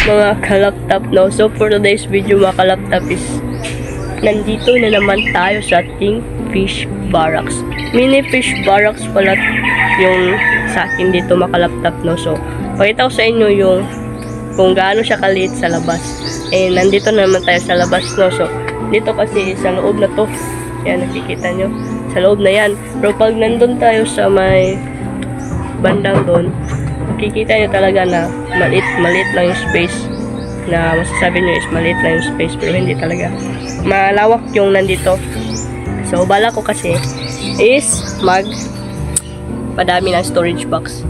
Mga kalaptop, no? So for today's video mga kalaptop is nandito na naman tayo sa ating fish barracks. Mini fish barracks pala yung sa akin dito mga kalaptop, no? So pakita ko sa inyo yung kung gaano siya kaliit sa labas. Eh nandito na naman tayo sa labas, no? So dito kasi sa loob na to, yan nakikita nyo, sa loob na yan. Pero pag nandun tayo sa may bandang doon, makikita nyo talaga na maliit lang yung space, na masasabi nyo is maliit lang yung space, pero hindi talaga. Malawak yung nandito. So bala ko kasi is padami ng storage box.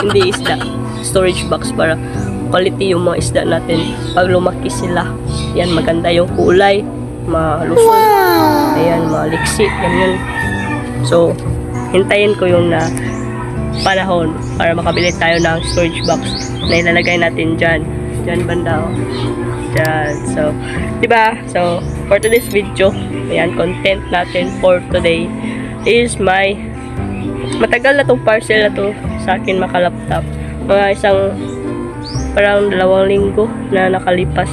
Hindi isda, storage box para quality yung mga isda natin. Pag lumaki sila, yan maganda yung kulay, malusog, ayan, maliksi, ganyan. So hintayin ko yung na panahon para makabili tayo ng storage box na ilalagay natin dyan banda, dyan. So diba, so for today's video, ayan, content natin for today is matagal na tong parcel na to sa akin makalaptop, mga isang parang 2 linggo na nakalipas.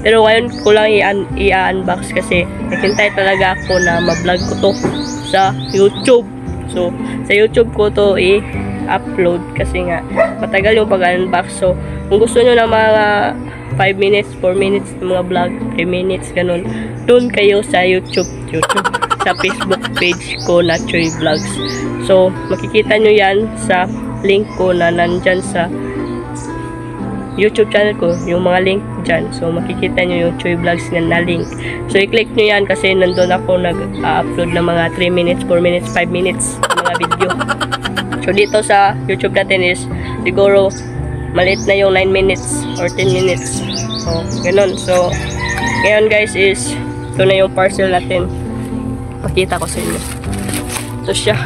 Pero ngayon ko lang i-unbox kasi naghintay talaga ako na ma-vlog ko to sa YouTube. So sa YouTube ko to i-upload kasi nga matagal yung pag-unbox. So kung gusto nyo ng mga 5 minutes, 4 minutes ng mga vlog, 3 minutes, ganun, doon kayo sa YouTube, sa Facebook page ko na Choy Vlogs. So makikita nyo yan sa link ko na nandyan sa YouTube channel ko, yung mga link dyan. So makikita nyo yung Choy Vlogs na link. So i-click nyo yan kasi nandun ako nag-upload ng mga 3 minutes, 4 minutes, 5 minutes mga video. So dito sa YouTube natin is siguro maliit na yung 9 minutes or 10 minutes. So ganun. So ngayon guys is ito na yung parcel natin. Pakita ko sa inyo. Ito siya.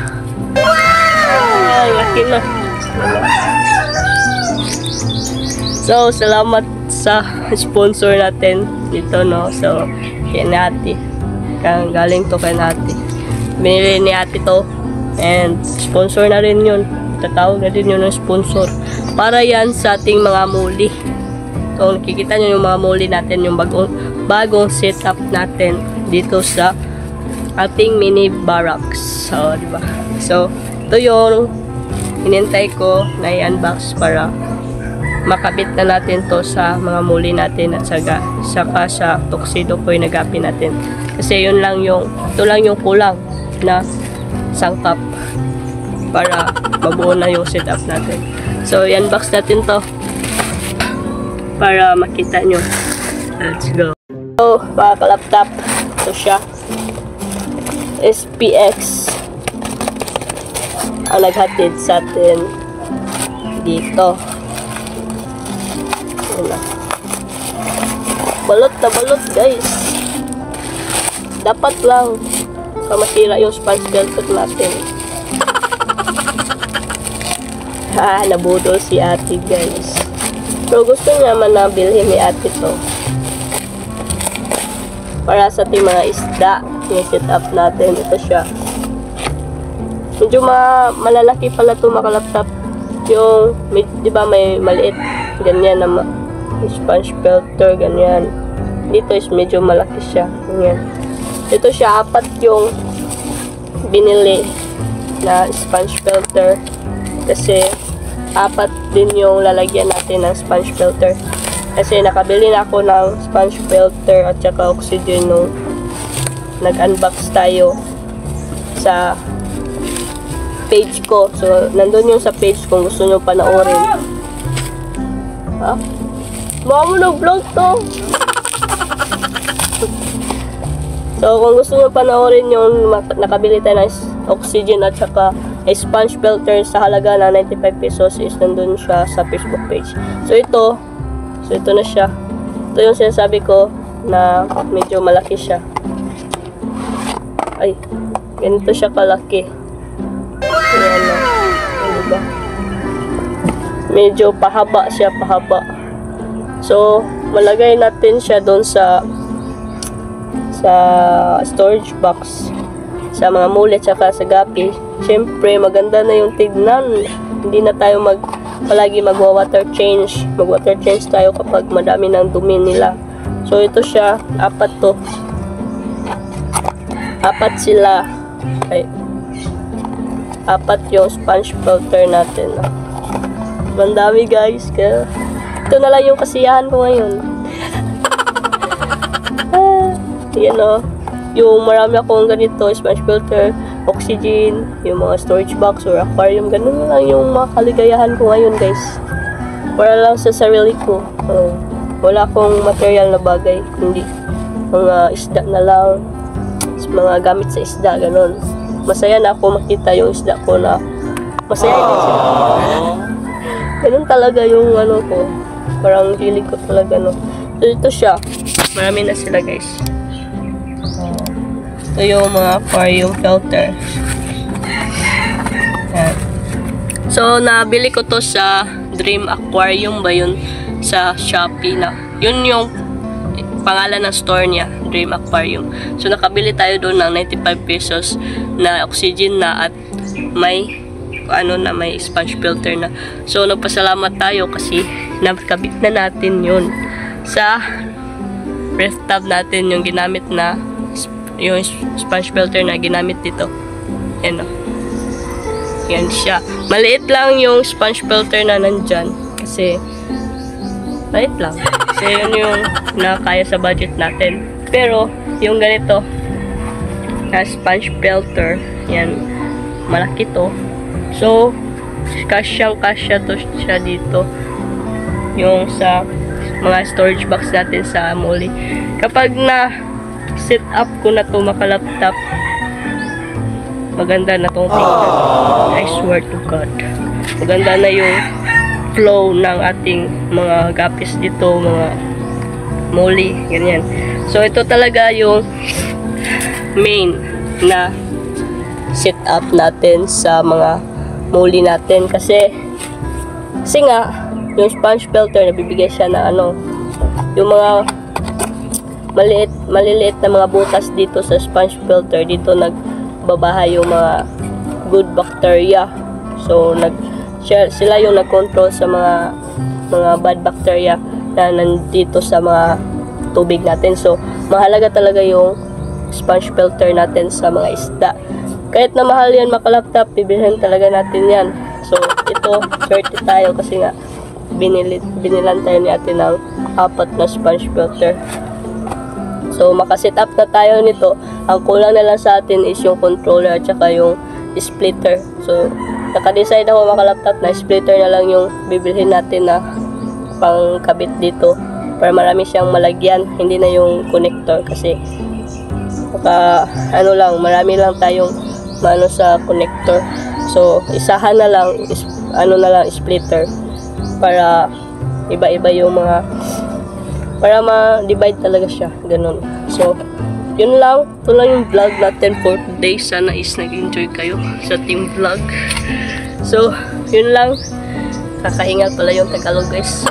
Wow! Laki na. So salamat sa sponsor natin dito, no? So kay Ate, galing to kay Ate. Binili ni Ate to and sponsor na rin yun. Tatawag na din yun ng sponsor para yan sa ating mga muli. So nakikita nyo yung mga muli natin, yung bagong setup natin dito sa ating mini barracks. So diba, so ito yung hinintay ko na i-unbox para makabit na natin to sa mga muli natin at saka sa tuxedo ko yung nagapin natin. Kasi ito lang yung kulang na sangkap para mabuo na yung setup natin. So i-unbox natin to para makita nyo. Let's go. So mga kalaptop, ito siya. SPX ang naghatid sa atin dito. Balot na balot guys. Dapat lang kamasira yung sponge velvet natin. Nabudol si Ate guys. Pero gusto niya naman na bilhin ni Ate to para sa ating mga isda. Yung set up natin, ito siya. Medyo malalaki pala ito makalaptop. Yung diba may maliit ganyan na sponge filter, ganyan. Dito is medyo malaki siya, ganyan. Ito siya, 4 yung binili na sponge filter kasi 4 din yung lalagyan natin ng sponge filter. Kasi nakabili na ako ng sponge filter at saka oxygen nung nag-unbox tayo sa page ko. So nandun yung sa page kung gusto nyo panoorin. Ha? Baka mo na-vlog to. So kung gusto nyo panoorin yung nakabili tayo ng oxygen at saka sponge filter sa halaga na 95 pesos is nandun siya sa Facebook page. So ito na siya. Ito yung sinasabi ko na medyo malaki siya. Ay, ganito siya kalaki. Ayan na. Diba? Medyo pahaba siya, pahaba. So malagay natin siya doon sa storage box sa mga muli at saka sa gapi. Siyempre maganda na yung tignan, hindi na tayo palagi magwa-water change. Mag-water change tayo kapag madami ng dumi nila. So, ito siya. 4 to. 4 sila. Okay. 4 yung sponge filter natin. Ang dami guys. Kaya, ito na lang yung kasiyahan ko ngayon. Yan o. Yung marami akong ganito, sponge filter, oxygen, yung mga storage box or aquarium. Ganun lang yung mga kaligayahan ko ngayon guys. Para lang sa sarili ko. Wala akong material na bagay. Kundi mga isda na lang. Mga gamit sa isda. Ganun. Masaya na ako makita yung isda ko na masaya din sila. Ganun talaga yung ano ko. Parang hilig ko talaga, no. So, ito siya. Marami na sila, guys. Ito yung mga aquarium filter. Yan. So, nabili ko to sa Dream Aquarium ba yun? Sa Shopee na. Yun yung pangalan ng store niya, Dream Aquarium. So, nakabili tayo doon ng 95 pesos na oxygen na at may may sponge filter na. So, nagpasalamat tayo kasi nakabit na natin yun sa ref tab natin yung ginamit na yung sponge filter na ginamit dito. Yan o. Yan siya. Maliit lang yung sponge filter na nandyan kasi maliit lang. Kasi yun yung nakakaya sa budget natin. Pero, yung ganito na sponge filter, yan, malaki to. So, kasyang-kasya to siya dito. Yung sa mga storage box natin sa Molly. Kapag na set up ko na to maka-laptop, maganda na tong tingnan. I swear to God. Maganda na yung flow ng ating mga gapis dito, mga Molly, ganyan. So, ito talaga yung main na set up natin sa mga Molly natin kasi nga yung sponge filter nabibigay siya na yung mga maliliit na mga butas dito sa sponge filter. Dito nagbabahay yung mga good bacteria. So sila yung nag-control sa mga bad bacteria na nandito sa mga tubig natin. So mahalaga talaga yung sponge filter natin sa mga isda. Kahit na mahal yan maka-laptop, bibilhin talaga natin yan. So, ito, swerte tayo kasi nga binilan tayo ni ate ng 4 na sponge filter. So, makaset up na tayo nito. Ang kulang na lang sa atin is yung controller at saka yung splitter. So, naka-decide ako maka-laptop na splitter na lang yung bibilhin natin na pangkabit dito. Para marami siyang malagyan, hindi na yung connector kasi marami lang tayong sa connector. So, isahan na lang, splitter para iba-iba yung mga para ma-divide talaga siya, ganun. So, yun lang. Ito lang yung vlog natin for today. Sana is nag-enjoy kayo sa team vlog. So, yun lang. Kakahingal pala yung Tagalog, guys.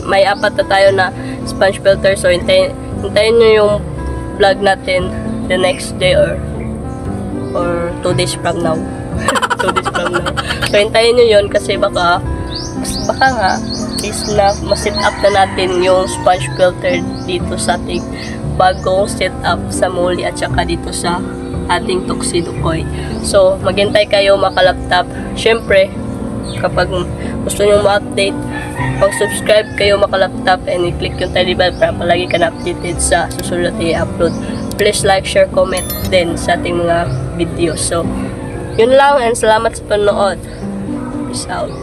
May 4 na tayo na sponge filter. So, hintayin nyo yung vlog natin the next day or 2 days from now. 2 days from now. So, hintayin nyo yun kasi baka nga is na ma-set up na natin yung sponge filter dito sa ating bagong set up sa Molly at saka dito sa ating Tuxedo Koi. So, maghintay kayo maka-laptop. Syempre, kapag gusto nyo ma-update, pag-subscribe kayo maka-laptop and i-click yung tiny bell para palagi ka na-updated sa susunod na i-upload. Please like, share, comment din sa ating mga videos. So, yun lang and salamat sa panonood. Peace out.